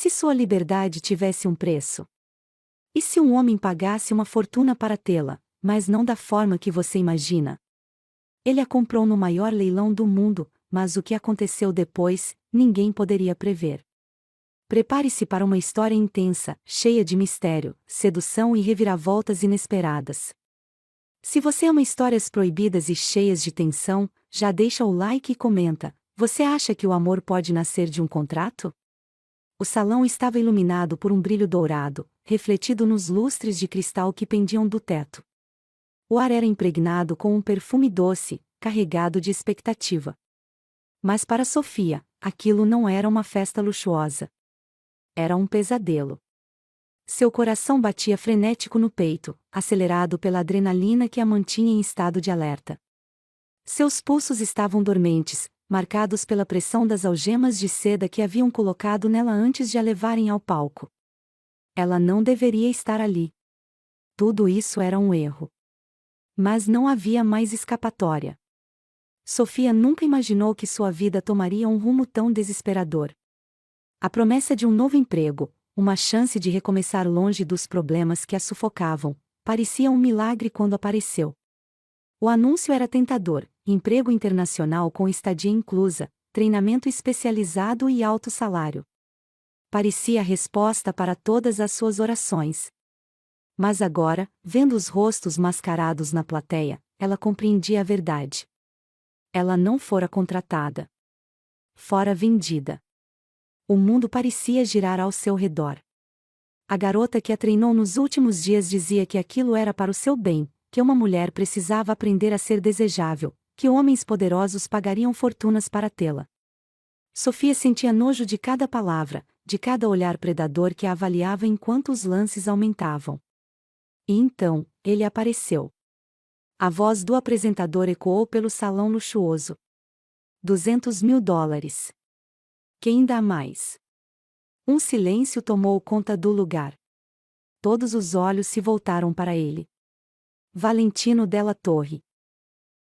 se sua liberdade tivesse um preço? E se um homem pagasse uma fortuna para tê-la, mas não da forma que você imagina? Ele a comprou no maior leilão do mundo, mas o que aconteceu depois, ninguém poderia prever. Prepare-se para uma história intensa, cheia de mistério, sedução e reviravoltas inesperadas. Se você ama histórias proibidas e cheias de tensão, já deixa o like e comenta: você acha que o amor pode nascer de um contrato? O salão estava iluminado por um brilho dourado, refletido nos lustres de cristal que pendiam do teto. O ar era impregnado com um perfume doce, carregado de expectativa. Mas para Sofia, aquilo não era uma festa luxuosa. Era um pesadelo. Seu coração batia frenético no peito, acelerado pela adrenalina que a mantinha em estado de alerta. Seus pulsos estavam dormentes, marcados pela pressão das algemas de seda que haviam colocado nela antes de a levarem ao palco. Ela não deveria estar ali. Tudo isso era um erro. Mas não havia mais escapatória. Sofia nunca imaginou que sua vida tomaria um rumo tão desesperador. A promessa de um novo emprego, uma chance de recomeçar longe dos problemas que a sufocavam, parecia um milagre quando apareceu. O anúncio era tentador: emprego internacional com estadia inclusa, treinamento especializado e alto salário. Parecia a resposta para todas as suas orações. Mas agora, vendo os rostos mascarados na plateia, ela compreendia a verdade. Ela não fora contratada. Fora vendida. O mundo parecia girar ao seu redor. A garota que a treinou nos últimos dias dizia que aquilo era para o seu bem, que uma mulher precisava aprender a ser desejável, que homens poderosos pagariam fortunas para tê-la. Sofia sentia nojo de cada palavra, de cada olhar predador que a avaliava enquanto os lances aumentavam. E então, ele apareceu. A voz do apresentador ecoou pelo salão luxuoso. $200.000. Quem dá mais? Um silêncio tomou conta do lugar. Todos os olhos se voltaram para ele. Valentino Della Torre.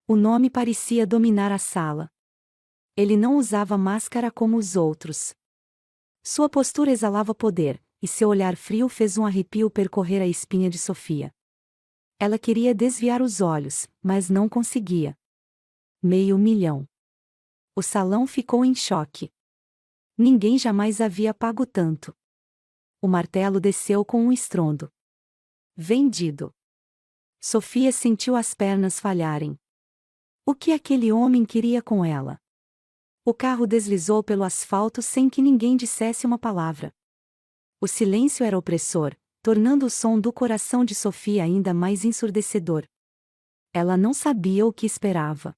O nome parecia dominar a sala. Ele não usava máscara como os outros. Sua postura exalava poder, e seu olhar frio fez um arrepio percorrer a espinha de Sofia. Ela queria desviar os olhos, mas não conseguia. $500.000. O salão ficou em choque. Ninguém jamais havia pago tanto. O martelo desceu com um estrondo. Vendido. Sofia sentiu as pernas falharem. O que aquele homem queria com ela? O carro deslizou pelo asfalto sem que ninguém dissesse uma palavra. O silêncio era opressor, tornando o som do coração de Sofia ainda mais ensurdecedor. Ela não sabia o que esperava.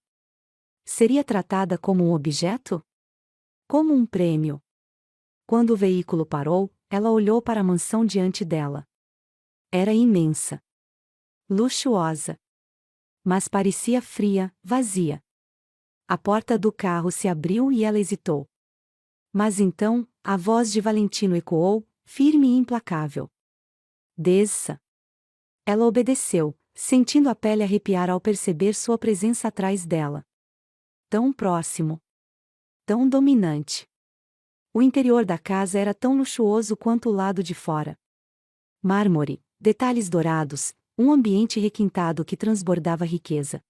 Seria tratada como um objeto? Como um prêmio? Quando o veículo parou, ela olhou para a mansão diante dela. Era imensa. Luxuosa. Mas parecia fria, vazia. A porta do carro se abriu e ela hesitou. Mas então, a voz de Valentino ecoou, firme e implacável. Desça. Ela obedeceu, sentindo a pele arrepiar ao perceber sua presença atrás dela. Tão próximo. Tão dominante. O interior da casa era tão luxuoso quanto o lado de fora. Mármore, detalhes dourados, um ambiente requintado que transbordava riqueza.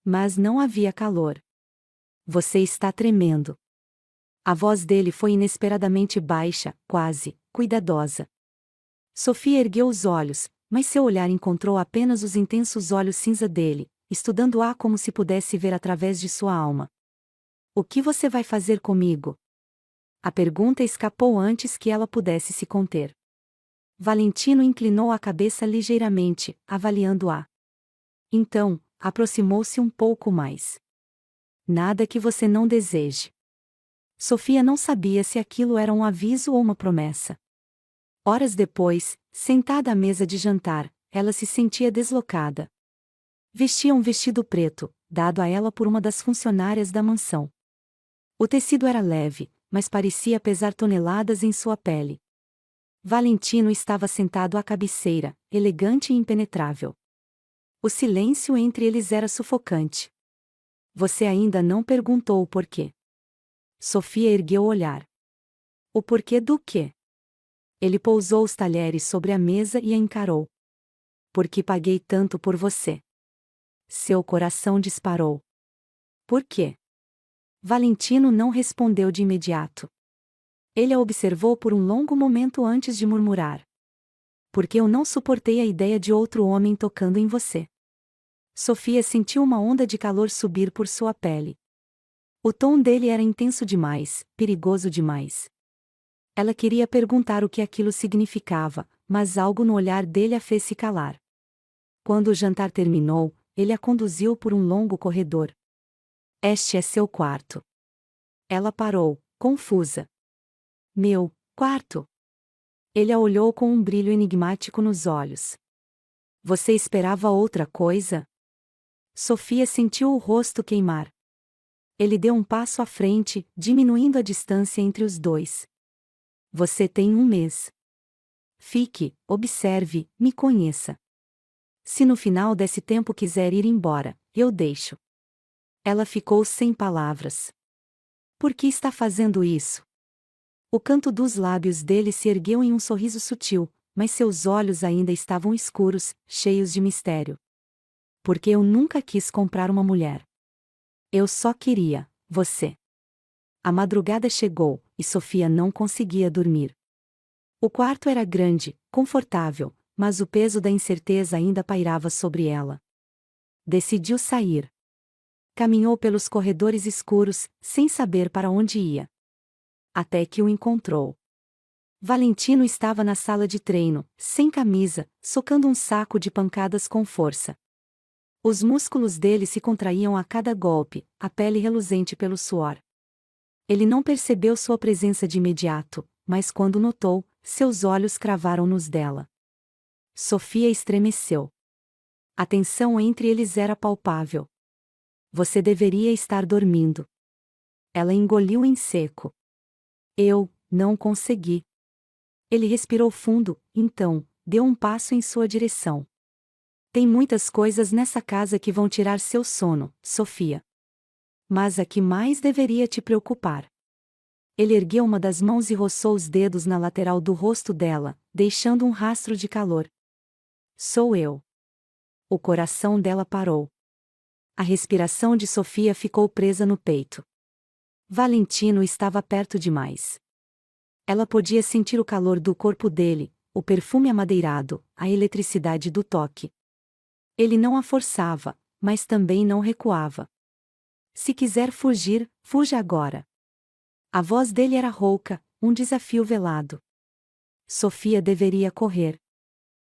Mas não havia calor. Você está tremendo. A voz dele foi inesperadamente baixa, quase cuidadosa. Sofia ergueu os olhos, mas seu olhar encontrou apenas os intensos olhos cinza dele, estudando-a como se pudesse ver através de sua alma. O que você vai fazer comigo? A pergunta escapou antes que ela pudesse se conter. Valentino inclinou a cabeça ligeiramente, avaliando-a. Então, aproximou-se um pouco mais. Nada que você não deseje. Sofia não sabia se aquilo era um aviso ou uma promessa. Horas depois, sentada à mesa de jantar, ela se sentia deslocada. Vestia um vestido preto, dado a ela por uma das funcionárias da mansão. O tecido era leve, mas parecia pesar toneladas em sua pele. Valentino estava sentado à cabeceira, elegante e impenetrável. O silêncio entre eles era sufocante. Você ainda não perguntou o porquê. Sofia ergueu o olhar. O porquê do quê? Ele pousou os talheres sobre a mesa e a encarou. Por que paguei tanto por você? Seu coração disparou. Por quê? Valentino não respondeu de imediato. Ele a observou por um longo momento antes de murmurar. Porque eu não suportei a ideia de outro homem tocando em você. Sofia sentiu uma onda de calor subir por sua pele. O tom dele era intenso demais, perigoso demais. Ela queria perguntar o que aquilo significava, mas algo no olhar dele a fez se calar. Quando o jantar terminou, ele a conduziu por um longo corredor. Este é seu quarto. Ela parou, confusa. Meu quarto? Ele a olhou com um brilho enigmático nos olhos. Você esperava outra coisa? Sofia sentiu o rosto queimar. Ele deu um passo à frente, diminuindo a distância entre os dois. Você tem um mês. Fique, observe, me conheça. Se no final desse tempo quiser ir embora, eu deixo. Ela ficou sem palavras. Por que está fazendo isso? O canto dos lábios dele se ergueu em um sorriso sutil, mas seus olhos ainda estavam escuros, cheios de mistério. Porque eu nunca quis comprar uma mulher. Eu só queria você. A madrugada chegou, e Sofia não conseguia dormir. O quarto era grande, confortável, mas o peso da incerteza ainda pairava sobre ela. Decidiu sair. Caminhou pelos corredores escuros, sem saber para onde ia. Até que o encontrou. Valentino estava na sala de treino, sem camisa, socando um saco de pancadas com força. Os músculos dele se contraíam a cada golpe, a pele reluzente pelo suor. Ele não percebeu sua presença de imediato, mas quando notou, seus olhos cravaram nos dela. Sofia estremeceu. A tensão entre eles era palpável. Você deveria estar dormindo. Ela engoliu em seco. Eu não consegui. Ele respirou fundo, então, deu um passo em sua direção. Tem muitas coisas nessa casa que vão tirar seu sono, Sofia. Mas a que mais deveria te preocupar? Ele ergueu uma das mãos e roçou os dedos na lateral do rosto dela, deixando um rastro de calor. Sou eu. O coração dela parou. A respiração de Sofia ficou presa no peito. Valentino estava perto demais. Ela podia sentir o calor do corpo dele, o perfume amadeirado, a eletricidade do toque. Ele não a forçava, mas também não recuava. Se quiser fugir, fuja agora. A voz dele era rouca, um desafio velado. Sofia deveria correr.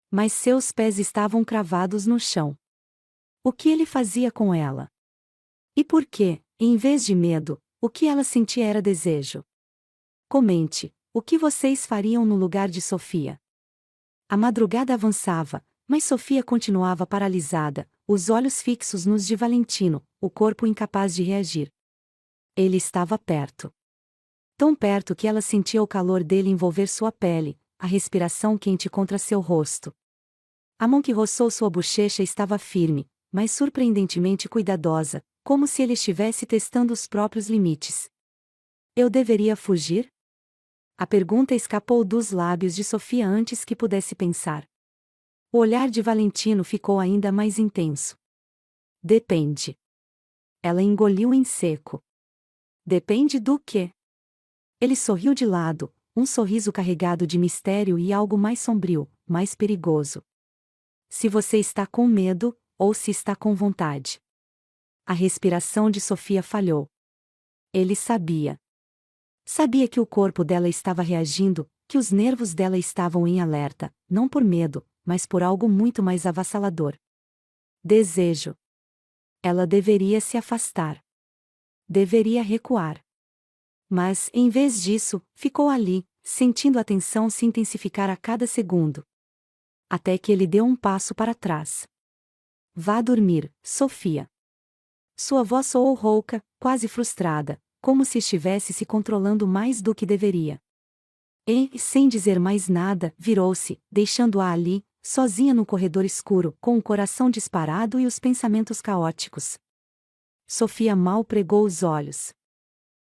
Mas seus pés estavam cravados no chão. O que ele fazia com ela? E por quê, em vez de medo, o que ela sentia era desejo? Comente, o que vocês fariam no lugar de Sofia? A madrugada avançava, mas Sofia continuava paralisada, os olhos fixos nos de Valentino, o corpo incapaz de reagir. Ele estava perto. Tão perto que ela sentia o calor dele envolver sua pele, a respiração quente contra seu rosto. A mão que roçou sua bochecha estava firme, mas surpreendentemente cuidadosa, como se ele estivesse testando os próprios limites. Eu deveria fugir? A pergunta escapou dos lábios de Sofia antes que pudesse pensar. O olhar de Valentino ficou ainda mais intenso. Depende. Ela engoliu em seco. Depende do quê? Ele sorriu de lado, um sorriso carregado de mistério e algo mais sombrio, mais perigoso. Se você está com medo, ou se está com vontade. A respiração de Sofia falhou. Ele sabia. Sabia que o corpo dela estava reagindo, que os nervos dela estavam em alerta, não por medo, mas por algo muito mais avassalador. Desejo. Ela deveria se afastar. Deveria recuar. Mas, em vez disso, ficou ali, sentindo a tensão se intensificar a cada segundo. Até que ele deu um passo para trás. Vá dormir, Sofia. Sua voz soou rouca, quase frustrada, como se estivesse se controlando mais do que deveria. E, sem dizer mais nada, virou-se, deixando-a ali, sozinha no corredor escuro, com o coração disparado e os pensamentos caóticos. Sofia mal pregou os olhos.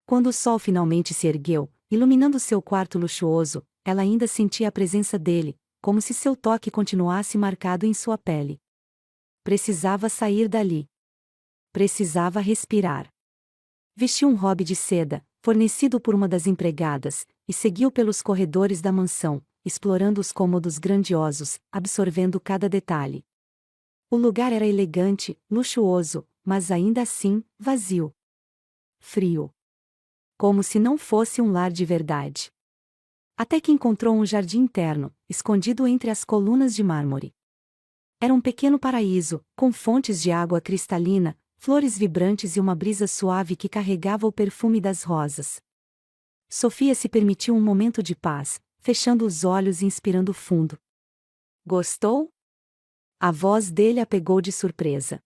Quando o sol finalmente se ergueu, iluminando seu quarto luxuoso, ela ainda sentia a presença dele, como se seu toque continuasse marcado em sua pele. Precisava sair dali. Precisava respirar. Vestiu um robe de seda, fornecido por uma das empregadas, e seguiu pelos corredores da mansão, explorando os cômodos grandiosos, absorvendo cada detalhe. O lugar era elegante, luxuoso, mas ainda assim, vazio. Frio. Como se não fosse um lar de verdade. Até que encontrou um jardim interno, escondido entre as colunas de mármore. Era um pequeno paraíso, com fontes de água cristalina, flores vibrantes e uma brisa suave que carregava o perfume das rosas. Sofia se permitiu um momento de paz, fechando os olhos e inspirando fundo. Gostou? A voz dele a pegou de surpresa.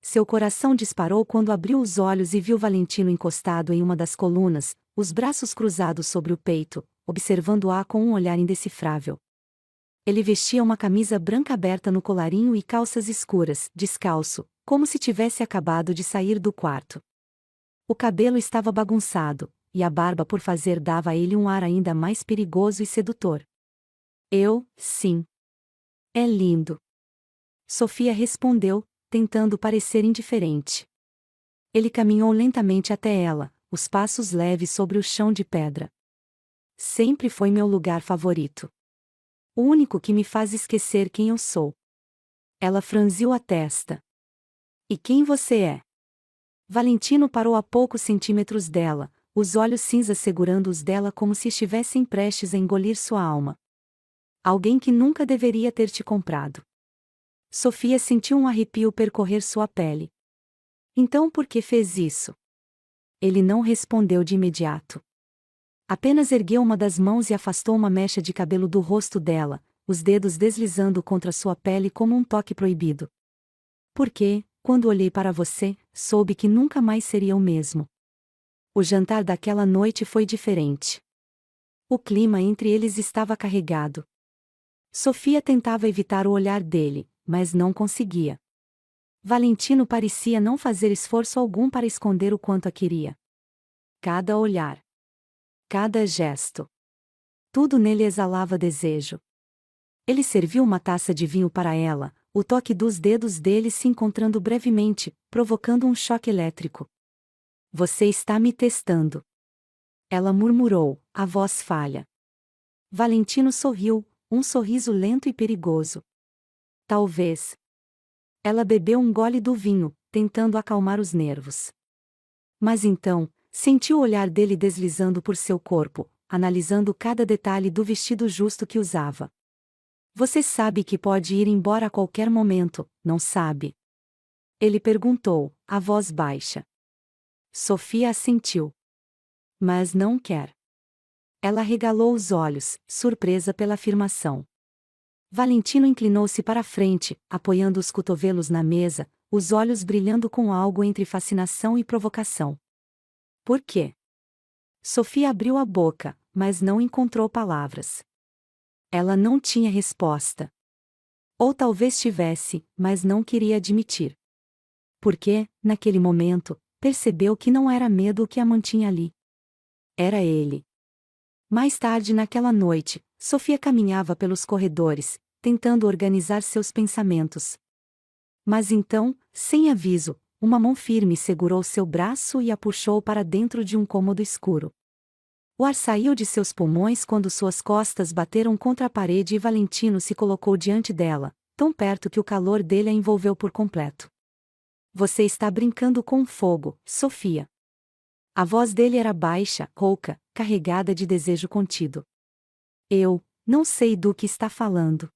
Seu coração disparou quando abriu os olhos e viu Valentino encostado em uma das colunas, os braços cruzados sobre o peito, observando-a com um olhar indecifrável. Ele vestia uma camisa branca aberta no colarinho e calças escuras, descalço, como se tivesse acabado de sair do quarto. O cabelo estava bagunçado, e a barba por fazer dava a ele um ar ainda mais perigoso e sedutor. Sim. É lindo. Sofia respondeu, tentando parecer indiferente. Ele caminhou lentamente até ela, os passos leves sobre o chão de pedra. Sempre foi meu lugar favorito. O único que me faz esquecer quem eu sou. Ela franziu a testa. E quem você é? Valentino parou a poucos centímetros dela, os olhos cinzas segurando os dela como se estivessem prestes a engolir sua alma. Alguém que nunca deveria ter te comprado. Sofia sentiu um arrepio percorrer sua pele. Então por que fez isso? Ele não respondeu de imediato. Apenas ergueu uma das mãos e afastou uma mecha de cabelo do rosto dela, os dedos deslizando contra sua pele como um toque proibido. Porque, quando olhei para você, soube que nunca mais seria o mesmo. O jantar daquela noite foi diferente. O clima entre eles estava carregado. Sofia tentava evitar o olhar dele, mas não conseguia. Valentino parecia não fazer esforço algum para esconder o quanto a queria. Cada olhar. Cada gesto. Tudo nele exalava desejo. Ele serviu uma taça de vinho para ela, o toque dos dedos dele se encontrando brevemente, provocando um choque elétrico. Você está me testando. Ela murmurou, a voz falha. Valentino sorriu, um sorriso lento e perigoso. Talvez. Ela bebeu um gole do vinho, tentando acalmar os nervos. Mas então, sentiu o olhar dele deslizando por seu corpo, analisando cada detalhe do vestido justo que usava. Você sabe que pode ir embora a qualquer momento, não sabe? Ele perguntou, a voz baixa. Sofia assentiu. Mas não quer. Ela regalou os olhos, surpresa pela afirmação. Valentino inclinou-se para a frente, apoiando os cotovelos na mesa, os olhos brilhando com algo entre fascinação e provocação. Por quê? Sofia abriu a boca, mas não encontrou palavras. Ela não tinha resposta. Ou talvez tivesse, mas não queria admitir. Porque, naquele momento, percebeu que não era medo o que a mantinha ali. Era ele. Mais tarde naquela noite, Sofia caminhava pelos corredores, tentando organizar seus pensamentos. Mas então, sem aviso, uma mão firme segurou seu braço e a puxou para dentro de um cômodo escuro. O ar saiu de seus pulmões quando suas costas bateram contra a parede e Valentino se colocou diante dela, tão perto que o calor dele a envolveu por completo. Você está brincando com fogo, Sofia. A voz dele era baixa, rouca, carregada de desejo contido. Eu não sei do que está falando.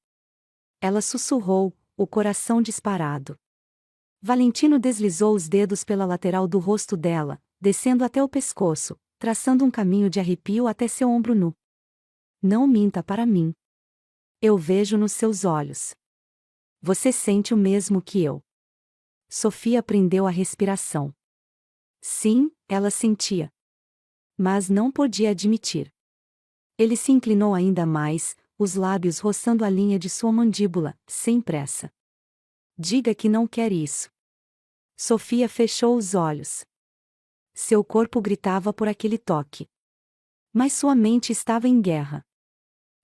Ela sussurrou, o coração disparado. Valentino deslizou os dedos pela lateral do rosto dela, descendo até o pescoço, traçando um caminho de arrepio até seu ombro nu. Não minta para mim. Eu vejo nos seus olhos. Você sente o mesmo que eu. Sofia prendeu a respiração. Sim, ela sentia. Mas não podia admitir. Ele se inclinou ainda mais, os lábios roçando a linha de sua mandíbula, sem pressa. Diga que não quer isso. Sofia fechou os olhos. Seu corpo gritava por aquele toque. Mas sua mente estava em guerra.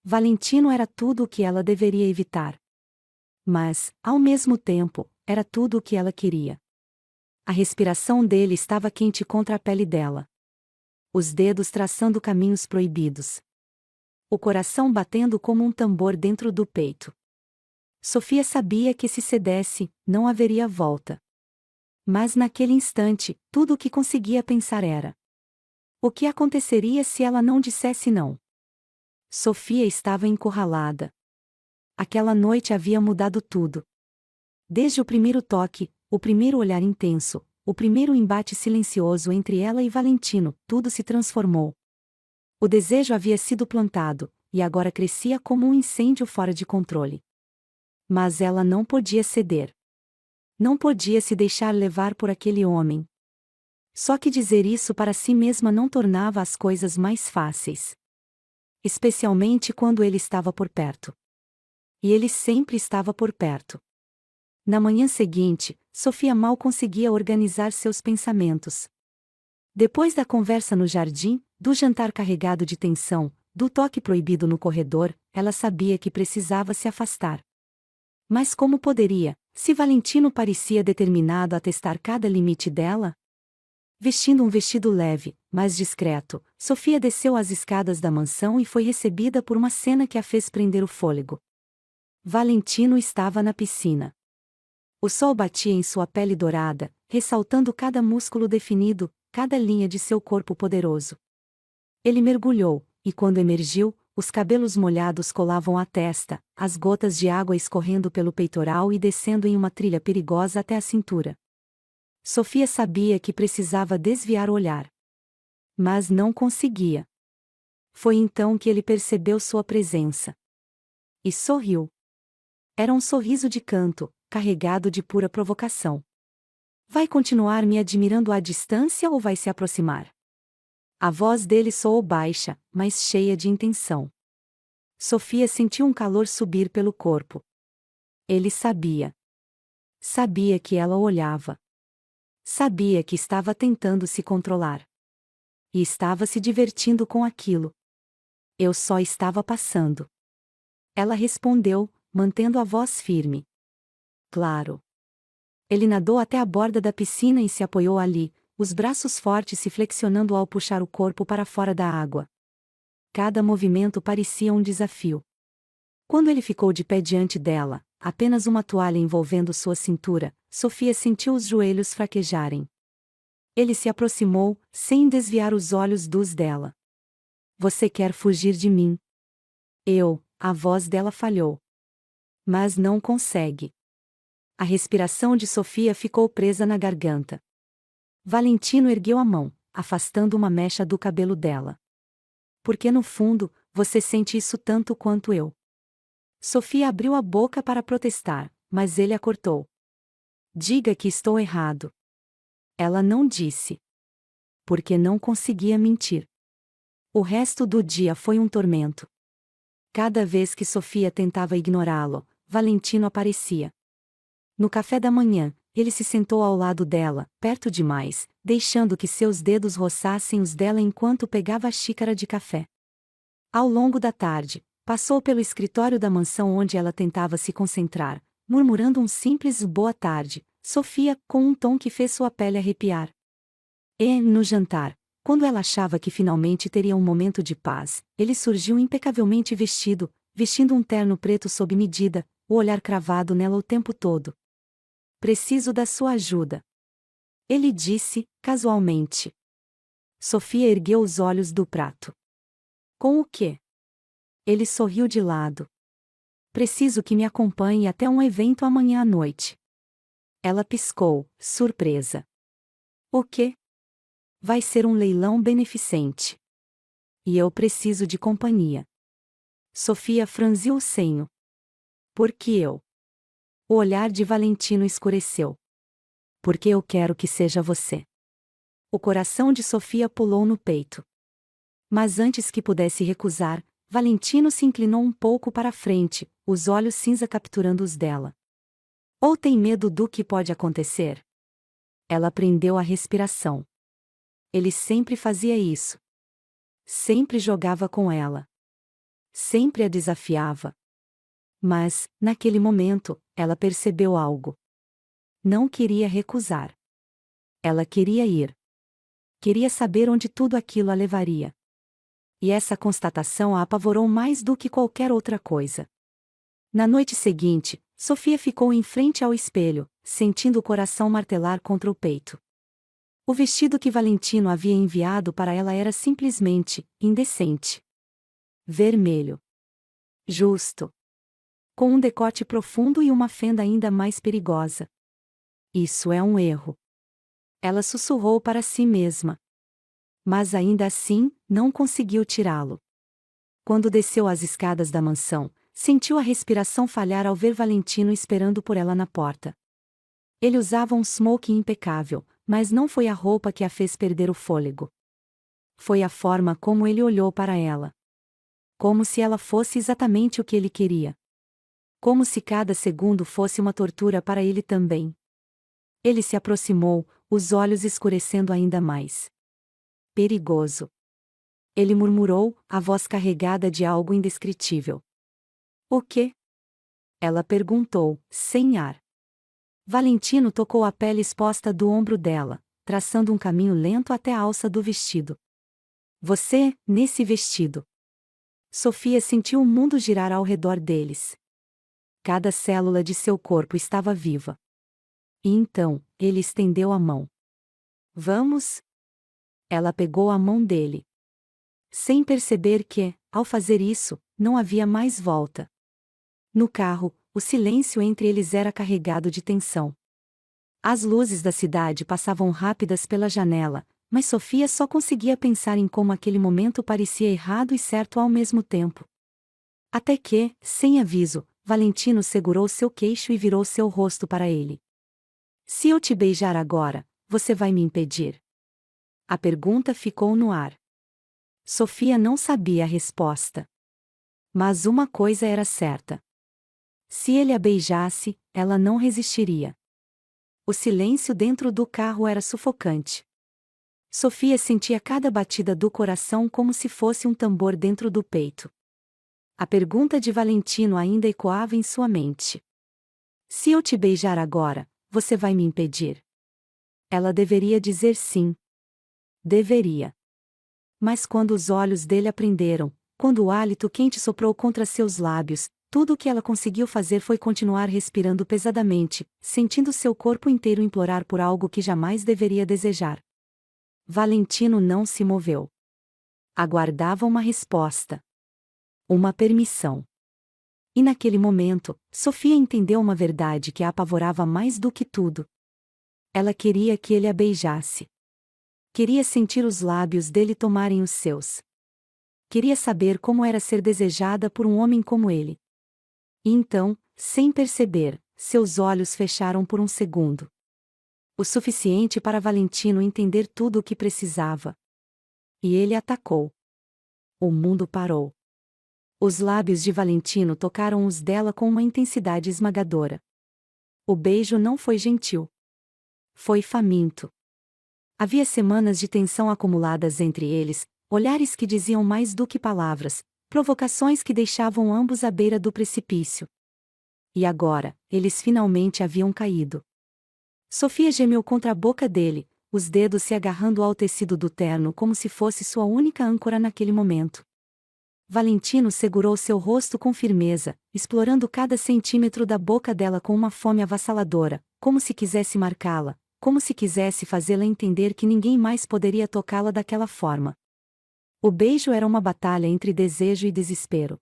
Valentino era tudo o que ela deveria evitar. Mas, ao mesmo tempo, era tudo o que ela queria. A respiração dele estava quente contra a pele dela. Os dedos traçando caminhos proibidos. O coração batendo como um tambor dentro do peito. Sofia sabia que se cedesse, não haveria volta. Mas naquele instante, tudo o que conseguia pensar era: o que aconteceria se ela não dissesse não? Sofia estava encurralada. Aquela noite havia mudado tudo. Desde o primeiro toque, o primeiro olhar intenso, o primeiro embate silencioso entre ela e Valentino, tudo se transformou. O desejo havia sido plantado, e agora crescia como um incêndio fora de controle. Mas ela não podia ceder. Não podia se deixar levar por aquele homem. Só que dizer isso para si mesma não tornava as coisas mais fáceis. Especialmente quando ele estava por perto. E ele sempre estava por perto. Na manhã seguinte, Sofia mal conseguia organizar seus pensamentos. Depois da conversa no jardim, do jantar carregado de tensão, do toque proibido no corredor, ela sabia que precisava se afastar. Mas como poderia, se Valentino parecia determinado a testar cada limite dela? Vestindo um vestido leve, mas discreto, Sofia desceu as escadas da mansão e foi recebida por uma cena que a fez prender o fôlego. Valentino estava na piscina. O sol batia em sua pele dourada, ressaltando cada músculo definido, cada linha de seu corpo poderoso. Ele mergulhou, e quando emergiu, os cabelos molhados colavam à testa, as gotas de água escorrendo pelo peitoral e descendo em uma trilha perigosa até a cintura. Sofia sabia que precisava desviar o olhar. Mas não conseguia. Foi então que ele percebeu sua presença. E sorriu. Era um sorriso de canto, carregado de pura provocação. Vai continuar me admirando à distância ou vai se aproximar? A voz dele soou baixa, mas cheia de intenção. Sofia sentiu um calor subir pelo corpo. Ele sabia. Sabia que ela o olhava. Sabia que estava tentando se controlar. E estava se divertindo com aquilo. Eu só estava passando. Ela respondeu, mantendo a voz firme. Claro. Ele nadou até a borda da piscina e se apoiou ali, os braços fortes se flexionando ao puxar o corpo para fora da água. Cada movimento parecia um desafio. Quando ele ficou de pé diante dela, apenas uma toalha envolvendo sua cintura, Sofia sentiu os joelhos fraquejarem. Ele se aproximou, sem desviar os olhos dos dela. Você quer fugir de mim? A voz dela falhou. Mas não consegue. A respiração de Sofia ficou presa na garganta. Valentino ergueu a mão, afastando uma mecha do cabelo dela. Porque no fundo, você sente isso tanto quanto eu. Sofia abriu a boca para protestar, mas ele a cortou. Diga que estou errado. Ela não disse. Porque não conseguia mentir. O resto do dia foi um tormento. Cada vez que Sofia tentava ignorá-lo, Valentino aparecia. No café da manhã, ele se sentou ao lado dela, perto demais, deixando que seus dedos roçassem os dela enquanto pegava a xícara de café. Ao longo da tarde, passou pelo escritório da mansão onde ela tentava se concentrar, murmurando um simples boa tarde, Sofia, com um tom que fez sua pele arrepiar. E, no jantar, quando ela achava que finalmente teria um momento de paz, ele surgiu impecavelmente vestindo um terno preto sob medida, o olhar cravado nela o tempo todo. Preciso da sua ajuda. Ele disse, casualmente. Sofia ergueu os olhos do prato. Com o quê? Ele sorriu de lado. Preciso que me acompanhe até um evento amanhã à noite. Ela piscou, surpresa. O quê? Vai ser um leilão beneficente. E eu preciso de companhia. Sofia franziu o senho. Por que eu? O olhar de Valentino escureceu. Porque eu quero que seja você. O coração de Sofia pulou no peito. Mas antes que pudesse recusar, Valentino se inclinou um pouco para a frente, os olhos cinza capturando os dela. Ou tem medo do que pode acontecer? Ela prendeu a respiração. Ele sempre fazia isso. Sempre jogava com ela. Sempre a desafiava. Mas, naquele momento, ela percebeu algo. Não queria recusar. Ela queria ir. Queria saber onde tudo aquilo a levaria. E essa constatação a apavorou mais do que qualquer outra coisa. Na noite seguinte, Sofia ficou em frente ao espelho, sentindo o coração martelar contra o peito. O vestido que Valentino havia enviado para ela era simplesmente indecente. Vermelho. Justo. Com um decote profundo e uma fenda ainda mais perigosa. Isso é um erro. Ela sussurrou para si mesma. Mas ainda assim, não conseguiu tirá-lo. Quando desceu as escadas da mansão, sentiu a respiração falhar ao ver Valentino esperando por ela na porta. Ele usava um smoking impecável, mas não foi a roupa que a fez perder o fôlego. Foi a forma como ele olhou para ela. Como se ela fosse exatamente o que ele queria. Como se cada segundo fosse uma tortura para ele também. Ele se aproximou, os olhos escurecendo ainda mais. Perigoso. Ele murmurou, a voz carregada de algo indescritível. O quê? Ela perguntou, sem ar. Valentino tocou a pele exposta do ombro dela, traçando um caminho lento até a alça do vestido. Você, nesse vestido. Sofia sentiu o mundo girar ao redor deles. Cada célula de seu corpo estava viva. E então, ele estendeu a mão. Vamos? Ela pegou a mão dele. Sem perceber que, ao fazer isso, não havia mais volta. No carro, o silêncio entre eles era carregado de tensão. As luzes da cidade passavam rápidas pela janela, mas Sofia só conseguia pensar em como aquele momento parecia errado e certo ao mesmo tempo. Até que, sem aviso, Valentino segurou seu queixo e virou seu rosto para ele. Se eu te beijar agora, você vai me impedir? A pergunta ficou no ar. Sofia não sabia a resposta. Mas uma coisa era certa. Se ele a beijasse, ela não resistiria. O silêncio dentro do carro era sufocante. Sofia sentia cada batida do coração como se fosse um tambor dentro do peito. A pergunta de Valentino ainda ecoava em sua mente. Se eu te beijar agora, você vai me impedir? Ela deveria dizer sim. Deveria. Mas quando os olhos dele aprenderam, quando o hálito quente soprou contra seus lábios, tudo o que ela conseguiu fazer foi continuar respirando pesadamente, sentindo seu corpo inteiro implorar por algo que jamais deveria desejar. Valentino não se moveu. Aguardava uma resposta. Uma permissão. E naquele momento, Sofia entendeu uma verdade que a apavorava mais do que tudo. Ela queria que ele a beijasse. Queria sentir os lábios dele tomarem os seus. Queria saber como era ser desejada por um homem como ele. E então, sem perceber, seus olhos fecharam por um segundo. O suficiente para Valentino entender tudo o que precisava. E ele atacou. O mundo parou. Os lábios de Valentino tocaram os dela com uma intensidade esmagadora. O beijo não foi gentil. Foi faminto. Havia semanas de tensão acumuladas entre eles, olhares que diziam mais do que palavras, provocações que deixavam ambos à beira do precipício. E agora, eles finalmente haviam caído. Sofia gemeu contra a boca dele, os dedos se agarrando ao tecido do terno como se fosse sua única âncora naquele momento. Valentino segurou seu rosto com firmeza, explorando cada centímetro da boca dela com uma fome avassaladora, como se quisesse marcá-la, como se quisesse fazê-la entender que ninguém mais poderia tocá-la daquela forma. O beijo era uma batalha entre desejo e desespero.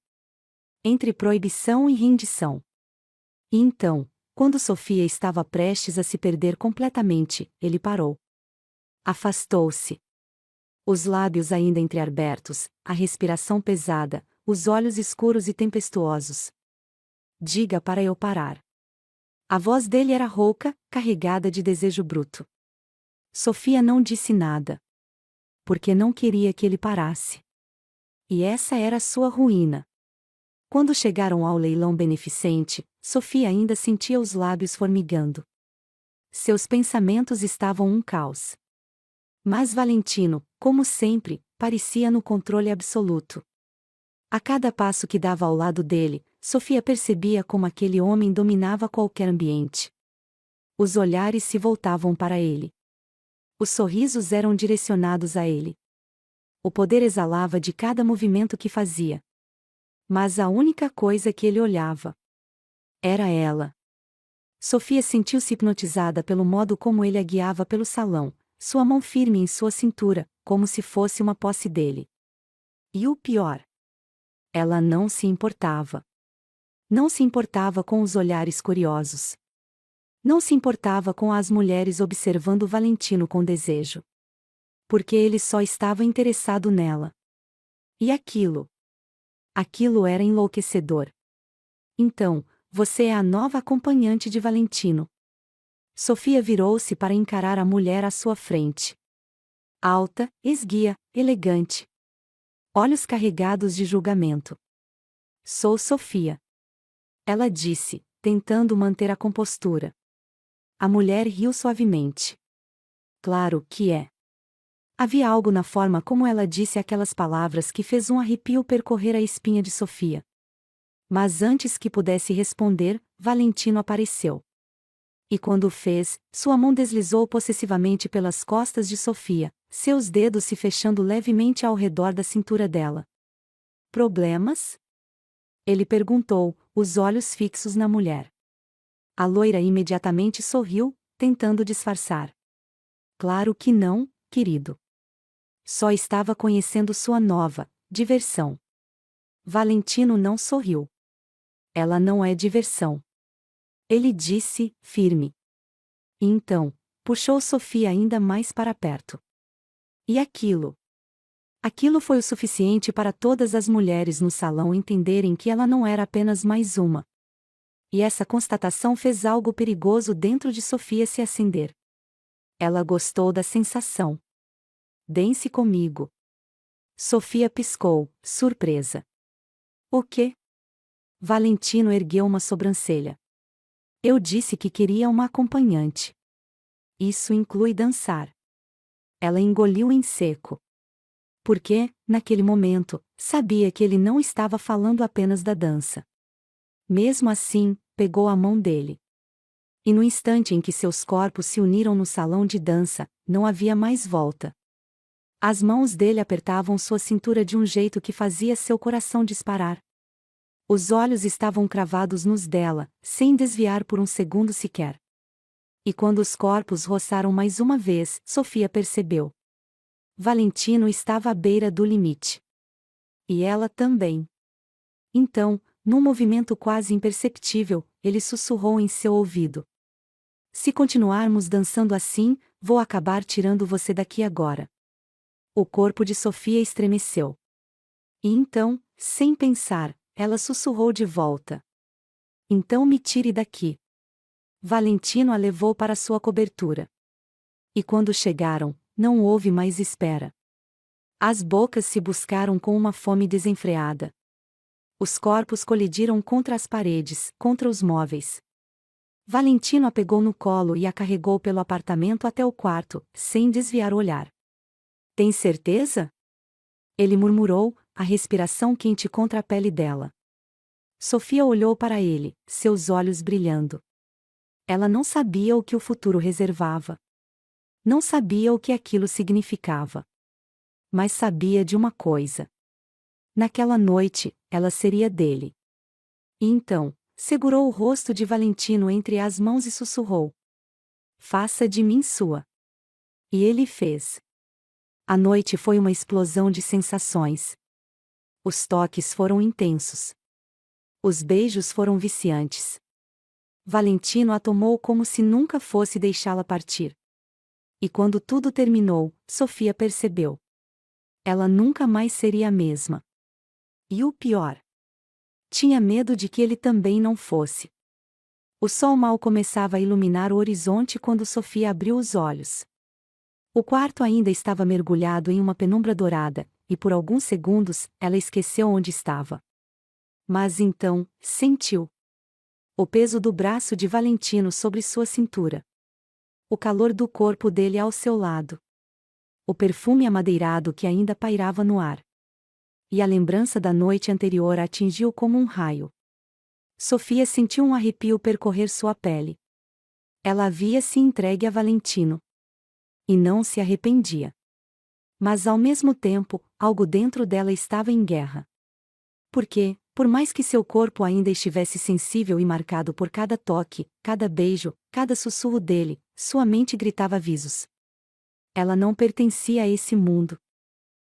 Entre proibição e rendição. E então, quando Sofia estava prestes a se perder completamente, ele parou. Afastou-se. Os lábios ainda entreabertos, a respiração pesada, os olhos escuros e tempestuosos. Diga para eu parar. A voz dele era rouca, carregada de desejo bruto. Sofia não disse nada. Porque não queria que ele parasse. E essa era a sua ruína. Quando chegaram ao leilão beneficente, Sofia ainda sentia os lábios formigando. Seus pensamentos estavam um caos. Mas Valentino, como sempre, parecia no controle absoluto. A cada passo que dava ao lado dele, Sofia percebia como aquele homem dominava qualquer ambiente. Os olhares se voltavam para ele. Os sorrisos eram direcionados a ele. O poder exalava de cada movimento que fazia. Mas a única coisa que ele olhava era ela. Sofia sentiu-se hipnotizada pelo modo como ele a guiava pelo salão, sua mão firme em sua cintura, como se fosse uma posse dele. E o pior: ela não se importava. Não se importava com os olhares curiosos. Não se importava com as mulheres observando Valentino com desejo. Porque ele só estava interessado nela. E aquilo? Aquilo era enlouquecedor. Então, você é a nova acompanhante de Valentino. Sofia virou-se para encarar a mulher à sua frente. Alta, esguia, elegante. Olhos carregados de julgamento. Sou Sofia. Ela disse, tentando manter a compostura. A mulher riu suavemente. Claro que é. Havia algo na forma como ela disse aquelas palavras que fez um arrepio percorrer a espinha de Sofia. Mas antes que pudesse responder, Valentino apareceu. E quando o fez, sua mão deslizou possessivamente pelas costas de Sofia, seus dedos se fechando levemente ao redor da cintura dela. Problemas? Ele perguntou, os olhos fixos na mulher. A loira imediatamente sorriu, tentando disfarçar. Claro que não, querido. Só estava conhecendo sua nova diversão. Valentino não sorriu. Ela não é diversão. Ele disse, firme. E então, puxou Sofia ainda mais para perto. E aquilo? Aquilo foi o suficiente para todas as mulheres no salão entenderem que ela não era apenas mais uma. E essa constatação fez algo perigoso dentro de Sofia se acender. Ela gostou da sensação. Dance comigo. Sofia piscou, surpresa. O quê? Valentino ergueu uma sobrancelha. Eu disse que queria uma acompanhante. Isso inclui dançar. Ela engoliu em seco. Porque, naquele momento, sabia que ele não estava falando apenas da dança. Mesmo assim, pegou a mão dele. E no instante em que seus corpos se uniram no salão de dança, não havia mais volta. As mãos dele apertavam sua cintura de um jeito que fazia seu coração disparar. Os olhos estavam cravados nos dela, sem desviar por um segundo sequer. E quando os corpos roçaram mais uma vez, Sofia percebeu. Valentino estava à beira do limite. E ela também. Então, num movimento quase imperceptível, ele sussurrou em seu ouvido. Se continuarmos dançando assim, vou acabar tirando você daqui agora. O corpo de Sofia estremeceu. E então, sem pensar, ela sussurrou de volta. Então me tire daqui. Valentino a levou para sua cobertura. E quando chegaram, não houve mais espera. As bocas se buscaram com uma fome desenfreada. Os corpos colidiram contra as paredes, contra os móveis. Valentino a pegou no colo e a carregou pelo apartamento até o quarto, sem desviar o olhar. Tem certeza? Ele murmurou, a respiração quente contra a pele dela. Sofia olhou para ele, seus olhos brilhando. Ela não sabia o que o futuro reservava. Não sabia o que aquilo significava. Mas sabia de uma coisa. Naquela noite, ela seria dele. E então, segurou o rosto de Valentino entre as mãos e sussurrou. Faça de mim sua. E ele fez. A noite foi uma explosão de sensações. Os toques foram intensos. Os beijos foram viciantes. Valentino a tomou como se nunca fosse deixá-la partir. E quando tudo terminou, Sofia percebeu. Ela nunca mais seria a mesma. E o pior. Tinha medo de que ele também não fosse. O sol mal começava a iluminar o horizonte quando Sofia abriu os olhos. O quarto ainda estava mergulhado em uma penumbra dourada, e por alguns segundos, ela esqueceu onde estava. Mas então, sentiu o peso do braço de Valentino sobre sua cintura. O calor do corpo dele ao seu lado. O perfume amadeirado que ainda pairava no ar. e a lembrança da noite anterior a atingiu como um raio. Sofia sentiu um arrepio percorrer sua pele. Ela havia se entregue a Valentino. E não se arrependia. Mas ao mesmo tempo, algo dentro dela estava em guerra. Porque, por mais que seu corpo ainda estivesse sensível e marcado por cada toque, cada beijo, cada sussurro dele, sua mente gritava avisos. Ela não pertencia a esse mundo.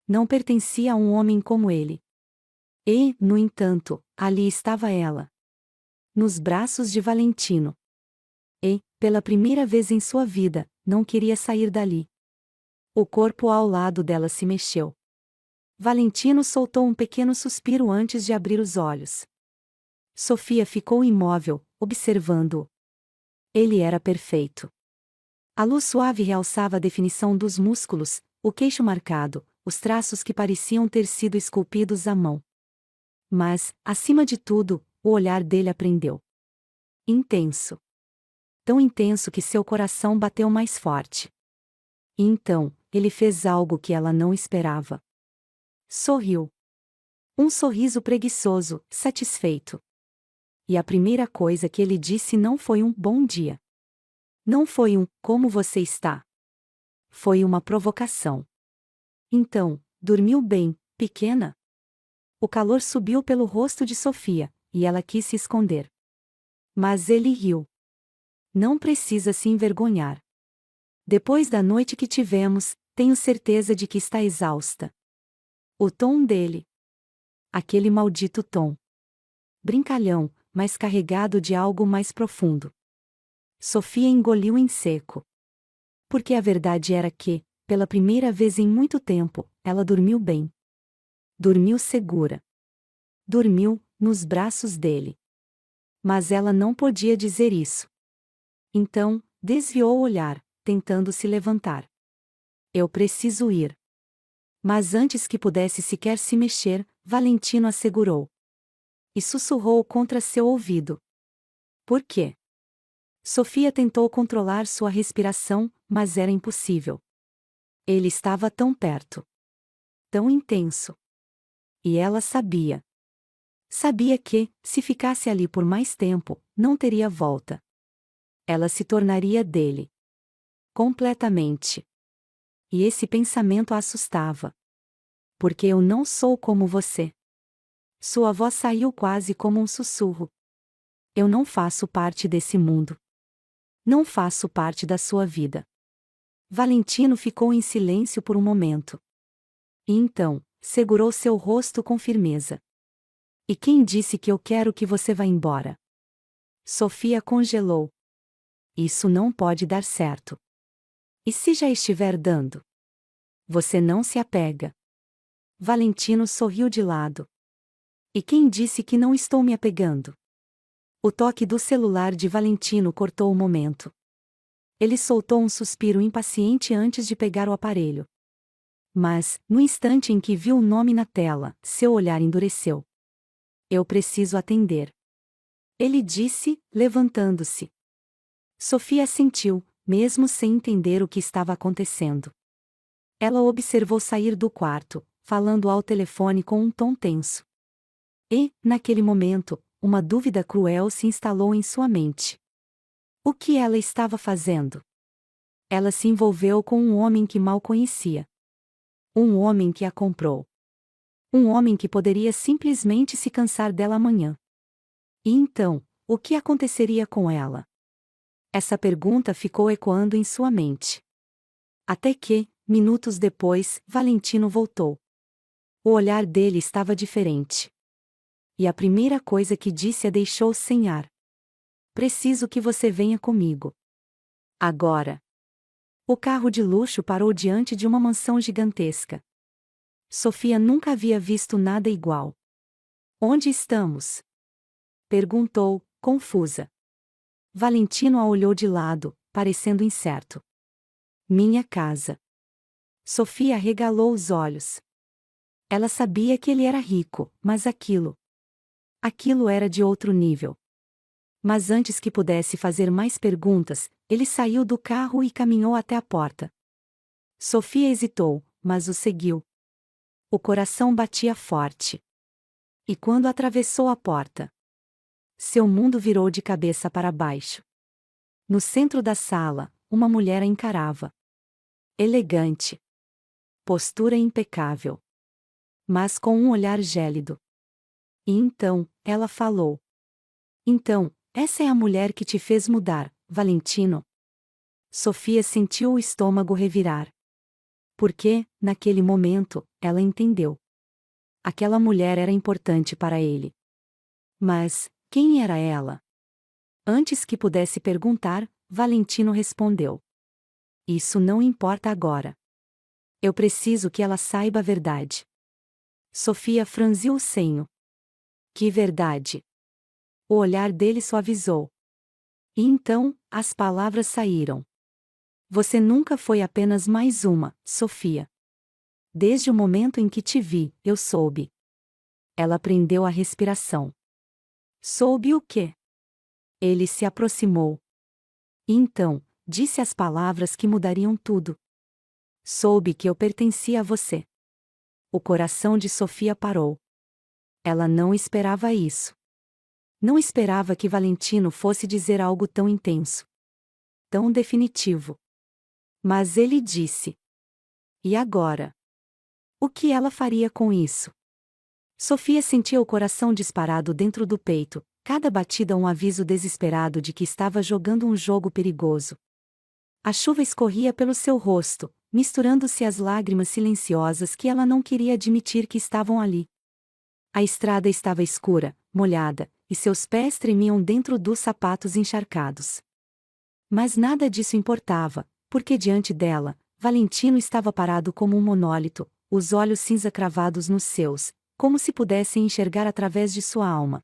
Não pertencia a um homem como ele. E, no entanto, ali estava ela. Nos braços de Valentino. E, pela primeira vez em sua vida, não queria sair dali. O corpo ao lado dela se mexeu. Valentino soltou um pequeno suspiro antes de abrir os olhos. Sofia ficou imóvel, observando-o. Ele era perfeito. A luz suave realçava a definição dos músculos, o queixo marcado, os traços que pareciam ter sido esculpidos à mão. Mas, acima de tudo, o olhar dele a prendeu. Intenso. Tão intenso que seu coração bateu mais forte. E então, ele fez algo que ela não esperava. Sorriu. Um sorriso preguiçoso, satisfeito. E a primeira coisa que ele disse não foi um bom dia. Não foi um como você está. Foi uma provocação. Então, dormiu bem, pequena? O calor subiu pelo rosto de Sofia, e ela quis se esconder. Mas ele riu. Não precisa se envergonhar. Depois da noite que tivemos, tenho certeza de que está exausta. O tom dele. Aquele maldito tom. Brincalhão, mas carregado de algo mais profundo. Sofia engoliu em seco. Porque a verdade era que, pela primeira vez em muito tempo, ela dormiu bem. Dormiu segura. Dormiu, nos braços dele. Mas ela não podia dizer isso. Então, desviou o olhar, tentando se levantar. Eu preciso ir. Mas antes que pudesse sequer se mexer, Valentino a segurou. E sussurrou contra seu ouvido. Por quê? Sofia tentou controlar sua respiração, mas era impossível. Ele estava tão perto. Tão intenso. E ela sabia. Sabia que, se ficasse ali por mais tempo, não teria volta. Ela se tornaria dele. Completamente. E esse pensamento a assustava. Porque eu não sou como você. Sua voz saiu quase como um sussurro. Eu não faço parte desse mundo. Não faço parte da sua vida. Valentino ficou em silêncio por um momento. E então, segurou seu rosto com firmeza. E quem disse que eu quero que você vá embora? Sofia congelou. Isso não pode dar certo. E se já estiver dando? Você não se apega. Valentino sorriu de lado. E quem disse que não estou me apegando? O toque do celular de Valentino cortou o momento. Ele soltou um suspiro impaciente antes de pegar o aparelho. Mas, no instante em que viu o nome na tela, seu olhar endureceu. Eu preciso atender. Ele disse, levantando-se. Sofia assentiu, mesmo sem entender o que estava acontecendo. Ela o observou sair do quarto, falando ao telefone com um tom tenso. E, naquele momento, uma dúvida cruel se instalou em sua mente. O que ela estava fazendo? Ela se envolveu com um homem que mal conhecia. Um homem que a comprou. Um homem que poderia simplesmente se cansar dela amanhã. E então, o que aconteceria com ela? Essa pergunta ficou ecoando em sua mente. Até que, minutos depois, Valentino voltou. O olhar dele estava diferente. E a primeira coisa que disse a deixou sem ar. Preciso que você venha comigo. Agora. O carro de luxo parou diante de uma mansão gigantesca. Sofia nunca havia visto nada igual. Onde estamos? Perguntou, confusa. Valentino a olhou de lado, parecendo incerto. Minha casa. Sofia arregalou os olhos. Ela sabia que ele era rico, mas aquilo era de outro nível. Mas antes que pudesse fazer mais perguntas, ele saiu do carro e caminhou até a porta. Sofia hesitou, mas o seguiu. O coração batia forte. E quando atravessou a porta, seu mundo virou de cabeça para baixo. No centro da sala, uma mulher a encarava. Elegante. Postura impecável. Mas com um olhar gélido. E então, ela falou. Então, essa é a mulher que te fez mudar, Valentino? Sofia sentiu o estômago revirar. Porque, naquele momento, ela entendeu. Aquela mulher era importante para ele. Mas, quem era ela? Antes que pudesse perguntar, Valentino respondeu. Isso não importa agora. Eu preciso que ela saiba a verdade. Sofia franziu o senho. Que verdade? O olhar dele suavizou. E então, as palavras saíram. Você nunca foi apenas mais uma, Sofia. Desde o momento em que te vi, eu soube. Ela prendeu a respiração. Soube o quê? Ele se aproximou. E então, disse as palavras que mudariam tudo. Soube que eu pertencia a você. O coração de Sofia parou. Ela não esperava isso. Não esperava que Valentino fosse dizer algo tão intenso. Tão definitivo. Mas ele disse. E agora? O que ela faria com isso? Sofia sentia o coração disparado dentro do peito, cada batida um aviso desesperado de que estava jogando um jogo perigoso. A chuva escorria pelo seu rosto, misturando-se às lágrimas silenciosas que ela não queria admitir que estavam ali. A estrada estava escura, molhada, e seus pés tremiam dentro dos sapatos encharcados. Mas nada disso importava, porque diante dela, Valentino estava parado como um monólito, os olhos cinza cravados nos seus, como se pudessem enxergar através de sua alma.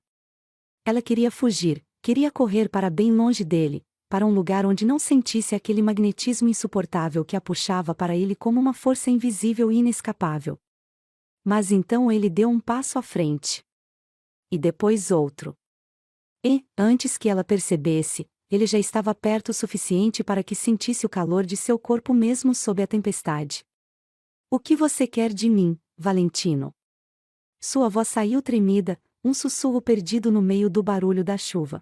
Ela queria fugir, queria correr para bem longe dele, para um lugar onde não sentisse aquele magnetismo insuportável que a puxava para ele como uma força invisível e inescapável. Mas então ele deu um passo à frente. E depois outro. E, antes que ela percebesse, ele já estava perto o suficiente para que sentisse o calor de seu corpo mesmo sob a tempestade. O que você quer de mim, Valentino? Sua voz saiu tremida, um sussurro perdido no meio do barulho da chuva.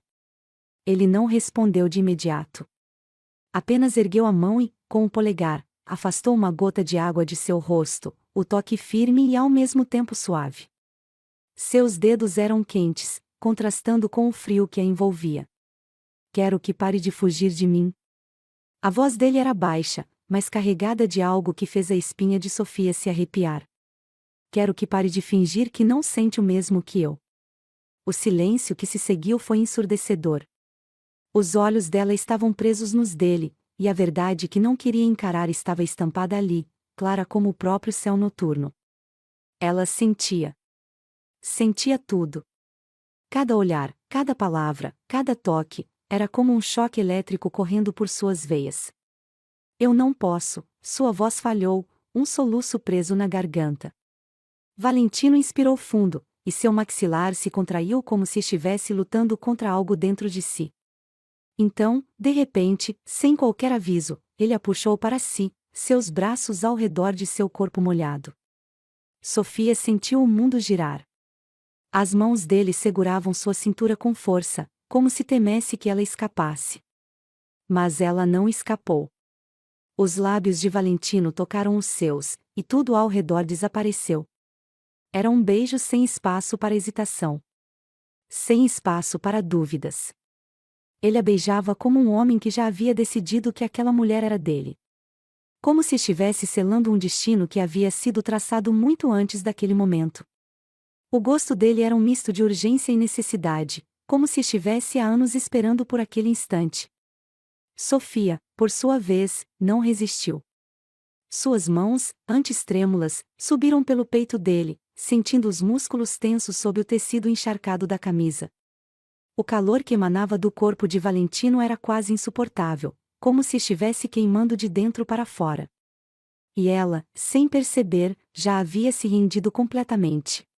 Ele não respondeu de imediato. Apenas ergueu a mão e, com o polegar, afastou uma gota de água de seu rosto, o toque firme e ao mesmo tempo suave. Seus dedos eram quentes, contrastando com o frio que a envolvia. Quero que pare de fugir de mim. A voz dele era baixa, mas carregada de algo que fez a espinha de Sofia se arrepiar. Quero que pare de fingir que não sente o mesmo que eu. O silêncio que se seguiu foi ensurdecedor. Os olhos dela estavam presos nos dele, e a verdade que não queria encarar estava estampada ali, clara como o próprio céu noturno. Ela sentia. Sentia tudo. Cada olhar, cada palavra, cada toque, era como um choque elétrico correndo por suas veias. Eu não posso, sua voz falhou, um soluço preso na garganta. Valentino inspirou fundo, e seu maxilar se contraiu como se estivesse lutando contra algo dentro de si. Então, de repente, sem qualquer aviso, ele a puxou para si, seus braços ao redor de seu corpo molhado. Sofia sentiu o mundo girar. As mãos dele seguravam sua cintura com força, como se temesse que ela escapasse. Mas ela não escapou. Os lábios de Valentino tocaram os seus, e tudo ao redor desapareceu. Era um beijo sem espaço para hesitação. Sem espaço para dúvidas. Ele a beijava como um homem que já havia decidido que aquela mulher era dele. Como se estivesse selando um destino que havia sido traçado muito antes daquele momento. O gosto dele era um misto de urgência e necessidade, como se estivesse há anos esperando por aquele instante. Sofia, por sua vez, não resistiu. Suas mãos, antes trêmulas, subiram pelo peito dele, sentindo os músculos tensos sob o tecido encharcado da camisa. O calor que emanava do corpo de Valentino era quase insuportável, como se estivesse queimando de dentro para fora. E ela, sem perceber, já havia se rendido completamente.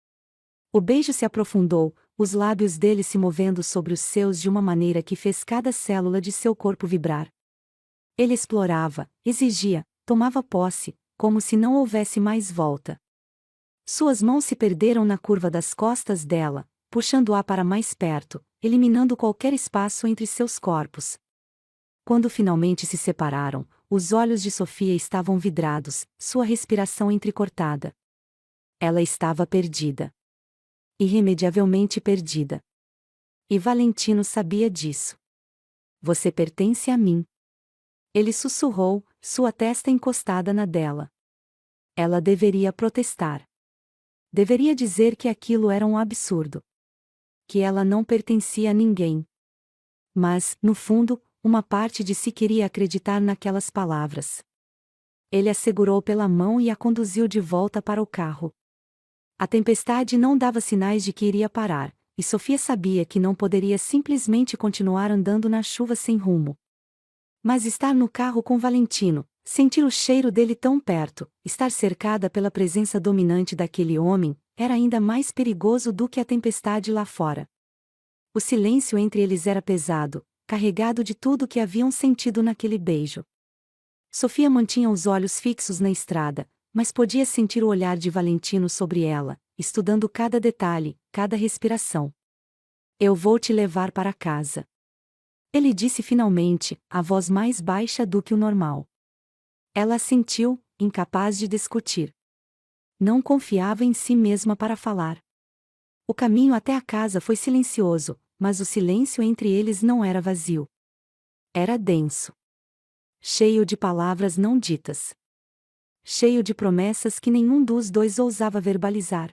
O beijo se aprofundou, os lábios dele se movendo sobre os seus de uma maneira que fez cada célula de seu corpo vibrar. Ele explorava, exigia, tomava posse, como se não houvesse mais volta. Suas mãos se perderam na curva das costas dela, puxando-a para mais perto, eliminando qualquer espaço entre seus corpos. Quando finalmente se separaram, os olhos de Sofia estavam vidrados, sua respiração entrecortada. Ela estava perdida. Irremediavelmente perdida. E Valentino sabia disso. Você pertence a mim. Ele sussurrou, sua testa encostada na dela. Ela deveria protestar. Deveria dizer que aquilo era um absurdo. Que ela não pertencia a ninguém. Mas, no fundo, uma parte de si queria acreditar naquelas palavras. Ele a segurou pela mão e a conduziu de volta para o carro. A tempestade não dava sinais de que iria parar, e Sofia sabia que não poderia simplesmente continuar andando na chuva sem rumo. Mas estar no carro com Valentino, sentir o cheiro dele tão perto, estar cercada pela presença dominante daquele homem, era ainda mais perigoso do que a tempestade lá fora. O silêncio entre eles era pesado, carregado de tudo que haviam sentido naquele beijo. Sofia mantinha os olhos fixos na estrada, mas podia sentir o olhar de Valentino sobre ela, estudando cada detalhe, cada respiração. Eu vou te levar para casa. Ele disse finalmente, a voz mais baixa do que o normal. Ela assentiu, incapaz de discutir. Não confiava em si mesma para falar. O caminho até a casa foi silencioso, mas o silêncio entre eles não era vazio. Era denso. Cheio de palavras não ditas. Cheio de promessas que nenhum dos dois ousava verbalizar.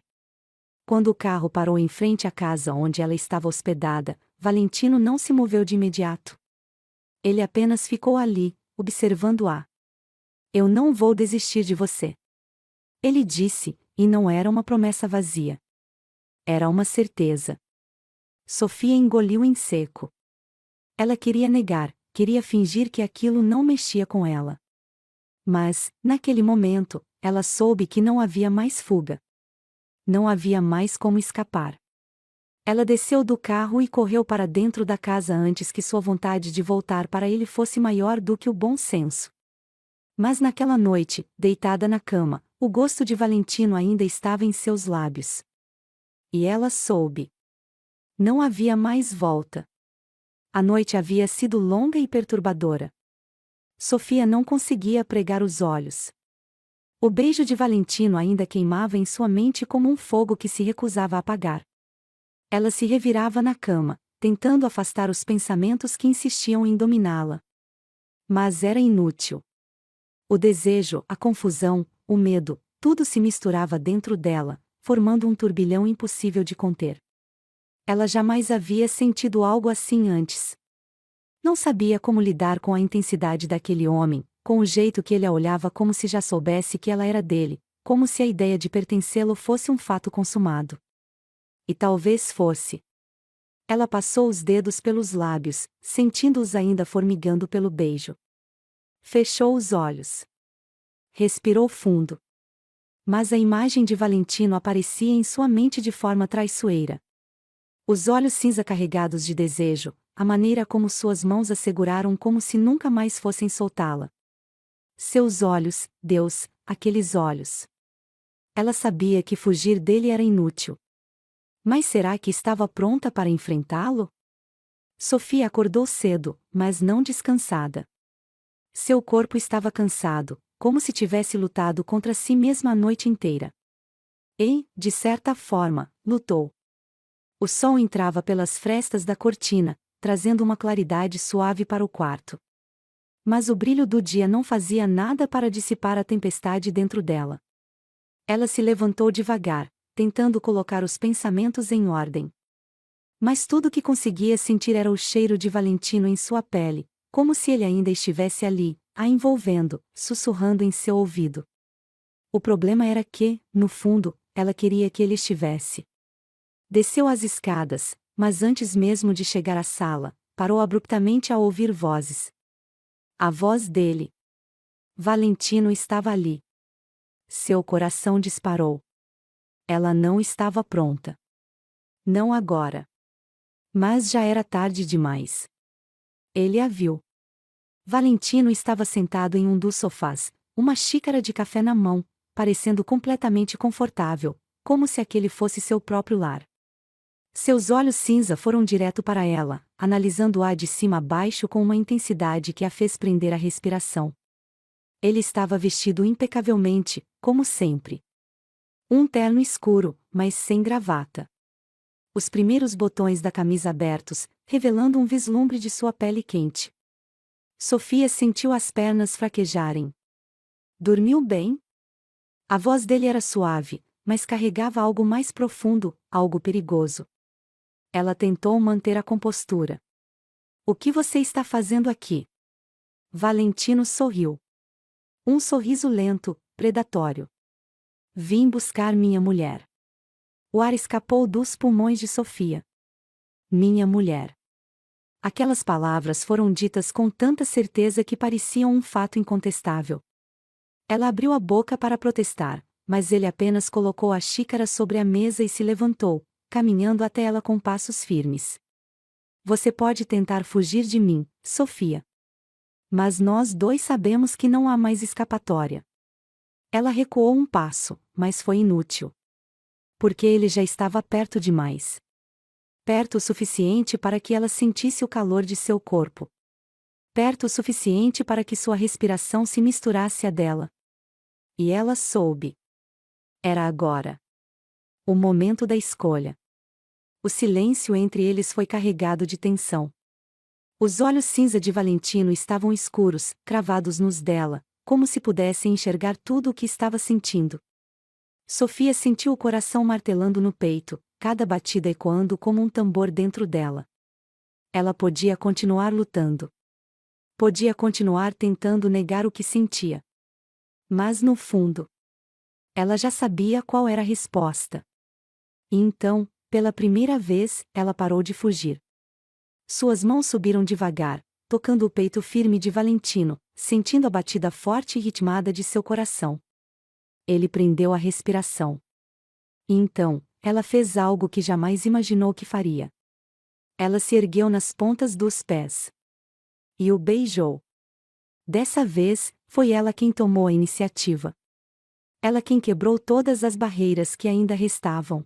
Quando o carro parou em frente à casa onde ela estava hospedada, Valentino não se moveu de imediato. Ele apenas ficou ali, observando-a. Eu não vou desistir de você. Ele disse, e não era uma promessa vazia. Era uma certeza. Sofia engoliu em seco. Ela queria negar, queria fingir que aquilo não mexia com ela. Mas, naquele momento, ela soube que não havia mais fuga. Não havia mais como escapar. Ela desceu do carro e correu para dentro da casa antes que sua vontade de voltar para ele fosse maior do que o bom senso. Mas naquela noite, deitada na cama, o gosto de Valentino ainda estava em seus lábios. E ela soube. Não havia mais volta. A noite havia sido longa e perturbadora. Sofia não conseguia pregar os olhos. O beijo de Valentino ainda queimava em sua mente como um fogo que se recusava a apagar. Ela se revirava na cama, tentando afastar os pensamentos que insistiam em dominá-la. Mas era inútil. O desejo, a confusão, o medo, tudo se misturava dentro dela, formando um turbilhão impossível de conter. Ela jamais havia sentido algo assim antes. Não sabia como lidar com a intensidade daquele homem, com o jeito que ele a olhava como se já soubesse que ela era dele, como se a ideia de pertencê-lo fosse um fato consumado. E talvez fosse. Ela passou os dedos pelos lábios, sentindo-os ainda formigando pelo beijo. Fechou os olhos. Respirou fundo. Mas a imagem de Valentino aparecia em sua mente de forma traiçoeira. Os olhos cinza carregados de desejo, a maneira como suas mãos a seguraram como se nunca mais fossem soltá-la. Seus olhos, Deus, aqueles olhos. Ela sabia que fugir dele era inútil. Mas será que estava pronta para enfrentá-lo? Sofia acordou cedo, mas não descansada. Seu corpo estava cansado, como se tivesse lutado contra si mesma a noite inteira. E, de certa forma, lutou. O sol entrava pelas frestas da cortina, trazendo uma claridade suave para o quarto. Mas o brilho do dia não fazia nada para dissipar a tempestade dentro dela. Ela se levantou devagar, tentando colocar os pensamentos em ordem. Mas tudo que conseguia sentir era o cheiro de Valentino em sua pele, como se ele ainda estivesse ali, a envolvendo, sussurrando em seu ouvido. O problema era que, no fundo, ela queria que ele estivesse. Desceu as escadas, mas antes mesmo de chegar à sala, parou abruptamente ao ouvir vozes. A voz dele. Valentino estava ali. Seu coração disparou. Ela não estava pronta. Não agora. Mas já era tarde demais. Ele a viu. Valentino estava sentado em um dos sofás, uma xícara de café na mão, parecendo completamente confortável, como se aquele fosse seu próprio lar. Seus olhos cinza foram direto para ela, analisando-a de cima a baixo com uma intensidade que a fez prender a respiração. Ele estava vestido impecavelmente, como sempre. Um terno escuro, mas sem gravata. Os primeiros botões da camisa abertos, revelando um vislumbre de sua pele quente. Sofia sentiu as pernas fraquejarem. Dormiu bem? A voz dele era suave, mas carregava algo mais profundo, algo perigoso. Ela tentou manter a compostura. O que você está fazendo aqui? Valentino sorriu. Um sorriso lento, predatório. Vim buscar minha mulher. O ar escapou dos pulmões de Sofia. Minha mulher. Aquelas palavras foram ditas com tanta certeza que pareciam um fato incontestável. Ela abriu a boca para protestar, mas ele apenas colocou a xícara sobre a mesa e se levantou, caminhando até ela com passos firmes. Você pode tentar fugir de mim, Sofia. Mas nós dois sabemos que não há mais escapatória. Ela recuou um passo, mas foi inútil. Porque ele já estava perto demais. Perto o suficiente para que ela sentisse o calor de seu corpo. Perto o suficiente para que sua respiração se misturasse à dela. E ela soube. Era agora. O momento da escolha. O silêncio entre eles foi carregado de tensão. Os olhos cinza de Valentino estavam escuros, cravados nos dela, como se pudessem enxergar tudo o que estava sentindo. Sofia sentiu o coração martelando no peito, cada batida ecoando como um tambor dentro dela. Ela podia continuar lutando. Podia continuar tentando negar o que sentia. Mas no fundo, ela já sabia qual era a resposta. E então, pela primeira vez, ela parou de fugir. Suas mãos subiram devagar, tocando o peito firme de Valentino, sentindo a batida forte e ritmada de seu coração. Ele prendeu a respiração. E então, ela fez algo que jamais imaginou que faria. Ela se ergueu nas pontas dos pés. E o beijou. Dessa vez, foi ela quem tomou a iniciativa. Ela quem quebrou todas as barreiras que ainda restavam.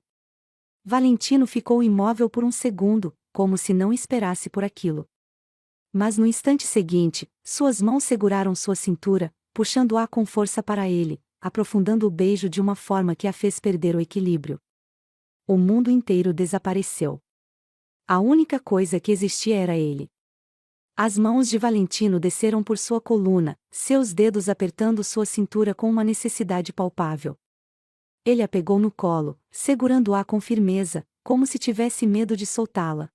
Valentino ficou imóvel por um segundo, como se não esperasse por aquilo. Mas no instante seguinte, suas mãos seguraram sua cintura, puxando-a com força para ele, aprofundando o beijo de uma forma que a fez perder o equilíbrio. O mundo inteiro desapareceu. A única coisa que existia era ele. As mãos de Valentino desceram por sua coluna, seus dedos apertando sua cintura com uma necessidade palpável. Ele a pegou no colo, segurando-a com firmeza, como se tivesse medo de soltá-la.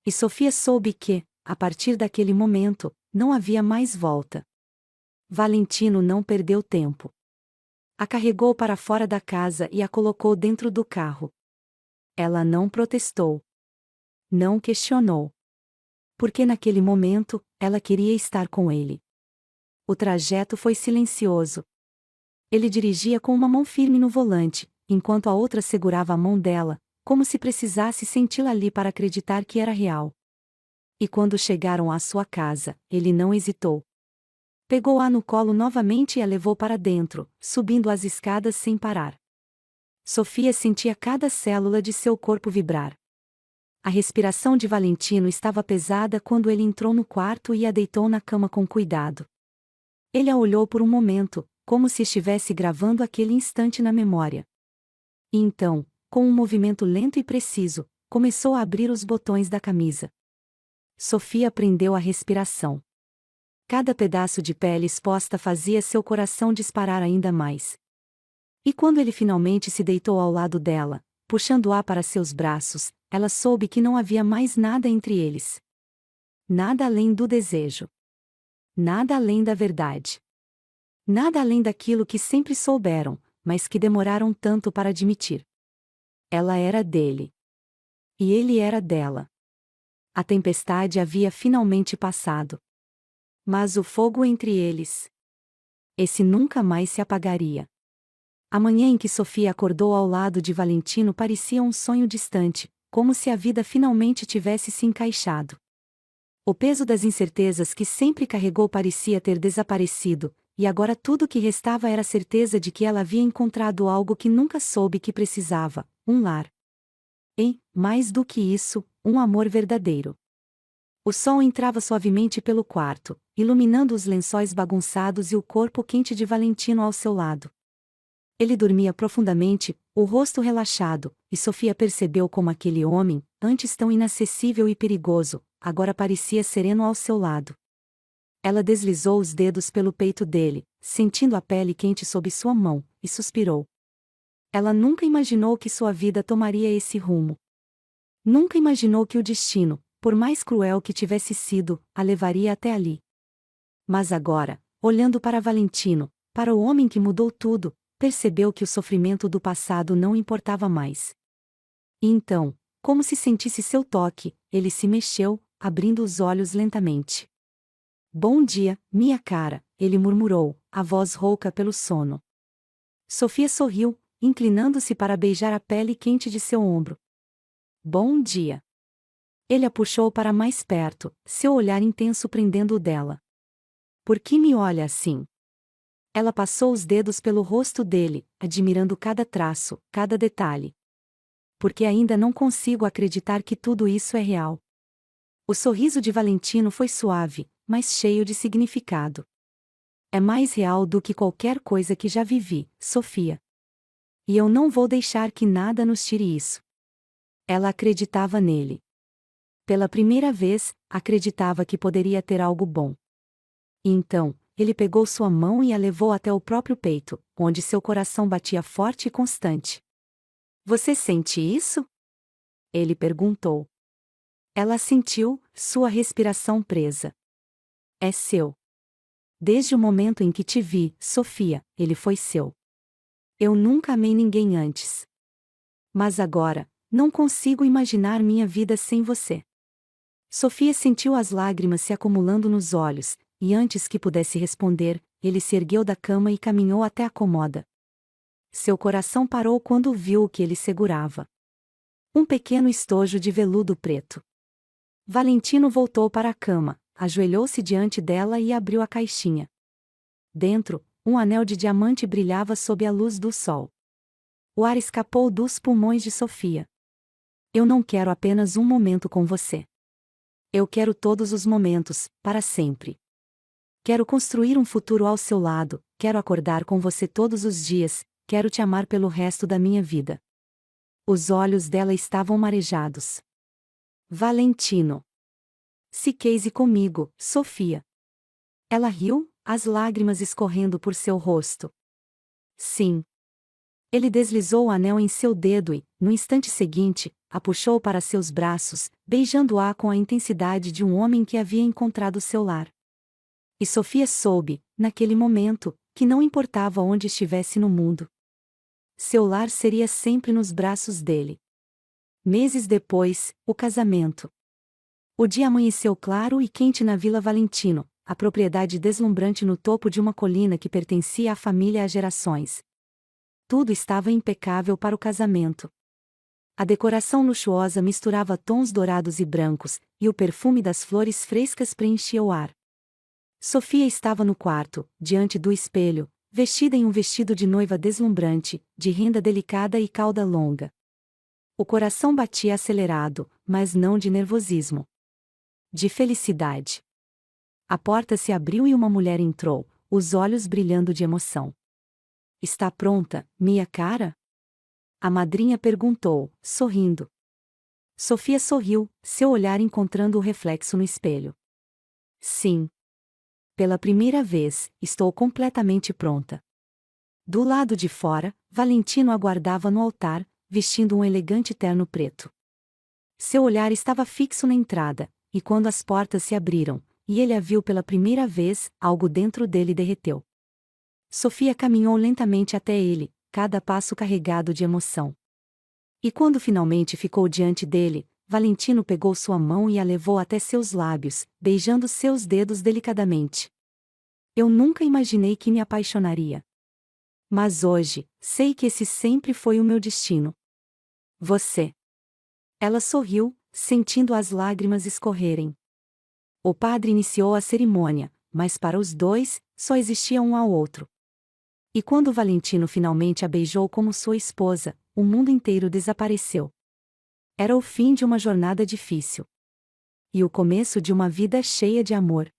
E Sofia soube que, a partir daquele momento, não havia mais volta. Valentino não perdeu tempo. A carregou para fora da casa e a colocou dentro do carro. Ela não protestou. Não questionou. Porque naquele momento, ela queria estar com ele. O trajeto foi silencioso. Ele dirigia com uma mão firme no volante, enquanto a outra segurava a mão dela, como se precisasse senti-la ali para acreditar que era real. E quando chegaram à sua casa, ele não hesitou. Pegou-a no colo novamente e a levou para dentro, subindo as escadas sem parar. Sofia sentia cada célula de seu corpo vibrar. A respiração de Valentino estava pesada quando ele entrou no quarto e a deitou na cama com cuidado. Ele a olhou por um momento, como se estivesse gravando aquele instante na memória. E então, com um movimento lento e preciso, começou a abrir os botões da camisa. Sofia prendeu a respiração. Cada pedaço de pele exposta fazia seu coração disparar ainda mais. E quando ele finalmente se deitou ao lado dela, puxando-a para seus braços, ela soube que não havia mais nada entre eles. Nada além do desejo. Nada além da verdade. Nada além daquilo que sempre souberam, mas que demoraram tanto para admitir. Ela era dele. E ele era dela. A tempestade havia finalmente passado. Mas o fogo entre eles, esse nunca mais se apagaria. A manhã em que Sofia acordou ao lado de Valentino parecia um sonho distante, como se a vida finalmente tivesse se encaixado. O peso das incertezas que sempre carregou parecia ter desaparecido, e agora tudo o que restava era a certeza de que ela havia encontrado algo que nunca soube que precisava: um lar. E, mais do que isso, um amor verdadeiro. O sol entrava suavemente pelo quarto, iluminando os lençóis bagunçados e o corpo quente de Valentino ao seu lado. Ele dormia profundamente, o rosto relaxado, e Sofia percebeu como aquele homem, antes tão inacessível e perigoso, agora parecia sereno ao seu lado. Ela deslizou os dedos pelo peito dele, sentindo a pele quente sob sua mão, e suspirou. Ela nunca imaginou que sua vida tomaria esse rumo. Nunca imaginou que o destino, por mais cruel que tivesse sido, a levaria até ali. Mas agora, olhando para Valentino, para o homem que mudou tudo, percebeu que o sofrimento do passado não importava mais. E então, como se sentisse seu toque, ele se mexeu, abrindo os olhos lentamente. Bom dia, minha cara, ele murmurou, a voz rouca pelo sono. Sofia sorriu, inclinando-se para beijar a pele quente de seu ombro. Bom dia. Ele a puxou para mais perto, seu olhar intenso prendendo o dela. Por que me olha assim? Ela passou os dedos pelo rosto dele, admirando cada traço, cada detalhe. Porque ainda não consigo acreditar que tudo isso é real. O sorriso de Valentino foi suave, mas cheio de significado. É mais real do que qualquer coisa que já vivi, Sofia. E eu não vou deixar que nada nos tire isso. Ela acreditava nele. Pela primeira vez, acreditava que poderia ter algo bom. E então, ele pegou sua mão e a levou até o próprio peito, onde seu coração batia forte e constante. Você sente isso? Ele perguntou. Ela sentiu, sua respiração presa. É seu. Desde o momento em que te vi, Sofia, ele foi seu. Eu nunca amei ninguém antes. Mas agora, não consigo imaginar minha vida sem você. Sofia sentiu as lágrimas se acumulando nos olhos, e antes que pudesse responder, ele se ergueu da cama e caminhou até a cômoda. Seu coração parou quando viu o que ele segurava. Um pequeno estojo de veludo preto. Valentino voltou para a cama, ajoelhou-se diante dela e abriu a caixinha. Dentro, um anel de diamante brilhava sob a luz do sol. O ar escapou dos pulmões de Sofia. Eu não quero apenas um momento com você. Eu quero todos os momentos, para sempre. Quero construir um futuro ao seu lado, quero acordar com você todos os dias, quero te amar pelo resto da minha vida. Os olhos dela estavam marejados. Valentino. Se case comigo, Sofia. Ela riu, as lágrimas escorrendo por seu rosto. Sim. Ele deslizou o anel em seu dedo e, no instante seguinte, a puxou para seus braços, beijando-a com a intensidade de um homem que havia encontrado seu lar. E Sofia soube, naquele momento, que não importava onde estivesse no mundo. Seu lar seria sempre nos braços dele. Meses depois, o casamento. O dia amanheceu claro e quente na Vila Valentino, a propriedade deslumbrante no topo de uma colina que pertencia à família há gerações. Tudo estava impecável para o casamento. A decoração luxuosa misturava tons dourados e brancos, e o perfume das flores frescas preenchia o ar. Sofia estava no quarto, diante do espelho, vestida em um vestido de noiva deslumbrante, de renda delicada e cauda longa. O coração batia acelerado, mas não de nervosismo. De felicidade. A porta se abriu e uma mulher entrou, os olhos brilhando de emoção. Está pronta, minha cara? A madrinha perguntou, sorrindo. Sofia sorriu, seu olhar encontrando o reflexo no espelho. Sim. Pela primeira vez, estou completamente pronta. Do lado de fora, Valentino aguardava no altar, vestindo um elegante terno preto. Seu olhar estava fixo na entrada, e quando as portas se abriram, e ele a viu pela primeira vez, algo dentro dele derreteu. Sofia caminhou lentamente até ele, cada passo carregado de emoção. E quando finalmente ficou diante dele, Valentino pegou sua mão e a levou até seus lábios, beijando seus dedos delicadamente. Eu nunca imaginei que me apaixonaria. Mas hoje, sei que esse sempre foi o meu destino. Você. Ela sorriu, sentindo as lágrimas escorrerem. O padre iniciou a cerimônia, mas para os dois, Só existia um ao outro. E quando Valentino finalmente a beijou como sua esposa, o mundo inteiro desapareceu. Era o fim de uma jornada difícil. E o começo de uma vida cheia de amor.